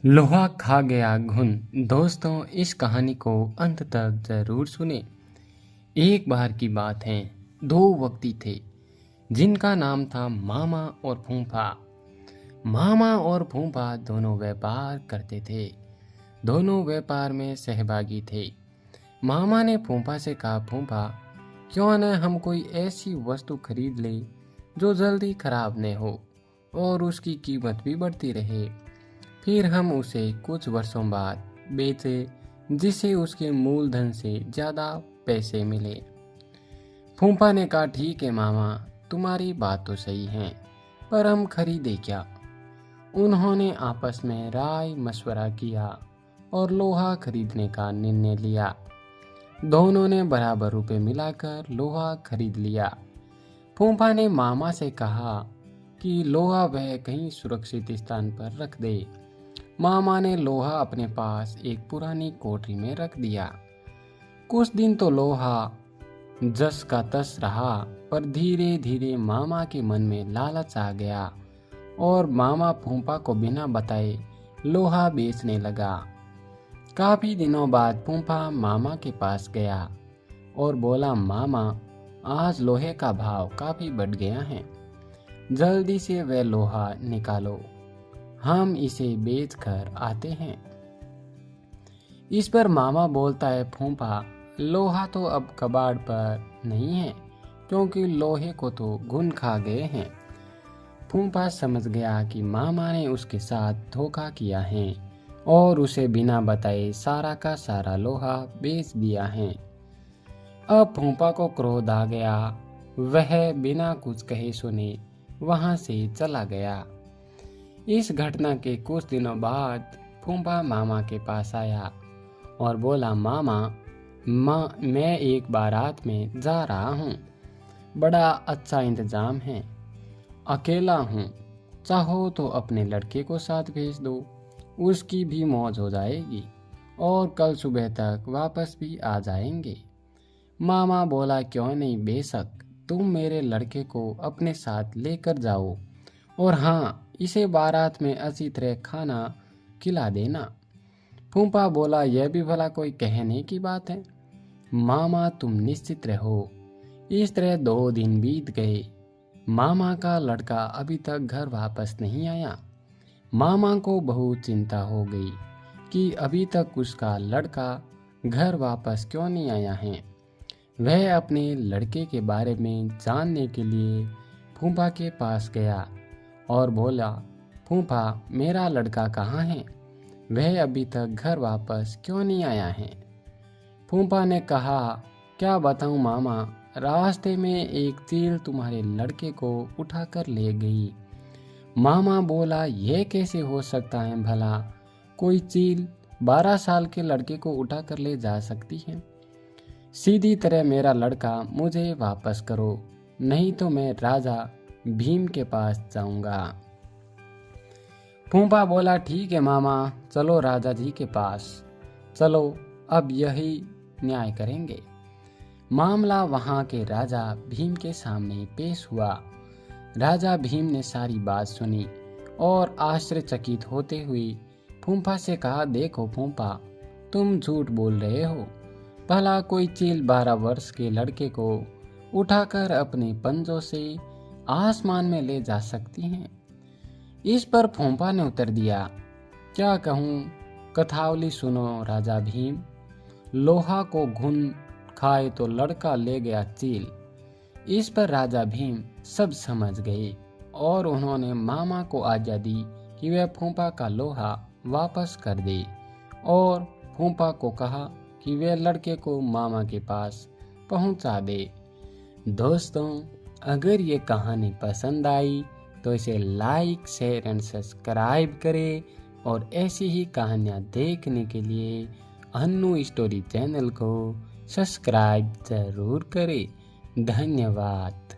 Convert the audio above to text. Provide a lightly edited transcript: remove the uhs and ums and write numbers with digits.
लोहा खा गया घुन। दोस्तों, इस कहानी को अंत तक जरूर सुने। एक बार की बात है, दो व्यक्ति थे जिनका नाम था मामा और फूफा। मामा और फूफा दोनों व्यापार करते थे। दोनों व्यापार में सहभागी थे। मामा ने फूफा से कहा, फूफा, क्यों न हम कोई ऐसी वस्तु खरीद ले जो जल्दी खराब न हो और उसकी कीमत भी बढ़ती रहे। फिर हम उसे कुछ वर्षों बाद बेचे, जिससे उसके मूलधन से ज़्यादा पैसे मिले। फूफा ने कहा, ठीक है मामा, तुम्हारी बात तो सही है, पर हम खरीदे क्या? उन्होंने आपस में राय मशवरा किया और लोहा खरीदने का निर्णय लिया। दोनों ने बराबर रुपए मिलाकर लोहा खरीद लिया। फूफा ने मामा से कहा कि लोहा वह कहीं सुरक्षित स्थान पर रख दे। मामा ने लोहा अपने पास एक पुरानी कोठरी में रख दिया। कुछ दिन तो लोहा जस का तस रहा, पर धीरे धीरे मामा के मन में लालच आ गया और मामा फूफा को बिना बताए लोहा बेचने लगा। काफी दिनों बाद फूफा मामा के पास गया और बोला, मामा, आज लोहे का भाव काफी बढ़ गया है, जल्दी से वह लोहा निकालो, हम इसे बेच कर आते हैं। इस पर मामा बोलता है, फूफा, लोहा तो अब कबाड़ पर नहीं है, क्योंकि लोहे को तो घुन खा गए हैं। फूफा समझ गया कि मामा ने उसके साथ धोखा किया है और उसे बिना बताए सारा का सारा लोहा बेच दिया है। अब फूफा को क्रोध आ गया। वह बिना कुछ कहे सुने वहां से चला गया। इस घटना के कुछ दिनों बाद फूफा मामा के पास आया और बोला, मामा, मैं एक बारात में जा रहा हूँ। बड़ा अच्छा इंतजाम है, अकेला हूँ, चाहो तो अपने लड़के को साथ भेज दो, उसकी भी मौज हो जाएगी और कल सुबह तक वापस भी आ जाएंगे। मामा बोला, क्यों नहीं, बेशक, तुम मेरे लड़के को अपने साथ लेकर जाओ, और हाँ, इसे बारात में अच्छी तरह खाना खिला देना। फूफा बोला, यह भी भला कोई कहने की बात है, मामा, तुम निश्चित रहो। इस तरह 2 दिन बीत गए। मामा का लड़का अभी तक घर वापस नहीं आया। मामा को बहुत चिंता हो गई कि अभी तक उसका लड़का घर वापस क्यों नहीं आया है। वह अपने लड़के के बारे में जानने के लिए फूफा के पास गया और बोला, फूफा, मेरा लड़का कहाँ है? वह अभी तक घर वापस क्यों नहीं आया है? फूफा ने कहा, क्या बताऊं मामा, रास्ते में एक चील तुम्हारे लड़के को उठाकर ले गई। मामा बोला, यह कैसे हो सकता है भला? कोई चील 12 साल के लड़के को उठाकर ले जा सकती है? सीधी तरह मेरा लड़का मुझे वापस करो, नहीं तो मैं राजा भीम के पास जाऊंगा। फूफा बोला, ठीक है मामा, चलो राजा जी के पास, चलो अब यही न्याय करेंगे। मामला वहां के राजा भीम के सामने पेश हुआ। राजा भीम ने सारी बात सुनी और आश्चर्यचकित होते हुए फूफा से कहा, देखो फूफा, तुम झूठ बोल रहे हो। भला कोई चील 12 वर्ष के लड़के को उठाकर अपने पंजों से आसमान में ले जा सकती हैं? इस पर फूफा ने उत्तर दिया, क्या कहूँ, कथावली सुनो राजा भीम। लोहा को घुन खाए तो लड़का ले गया चील। इस पर राजा भीम सब समझ गए और उन्होंने मामा को आज्ञा दी कि वह फूफा का लोहा वापस कर दे, और फूफा को कहा कि वह लड़के को मामा के पास पहुंचा दे। दोस्तों, अगर ये कहानी पसंद आई तो इसे लाइक, शेयर एंड सब्सक्राइब करें, और ऐसी ही कहानियाँ देखने के लिए अन्नू स्टोरी चैनल को सब्सक्राइब जरूर करें। धन्यवाद।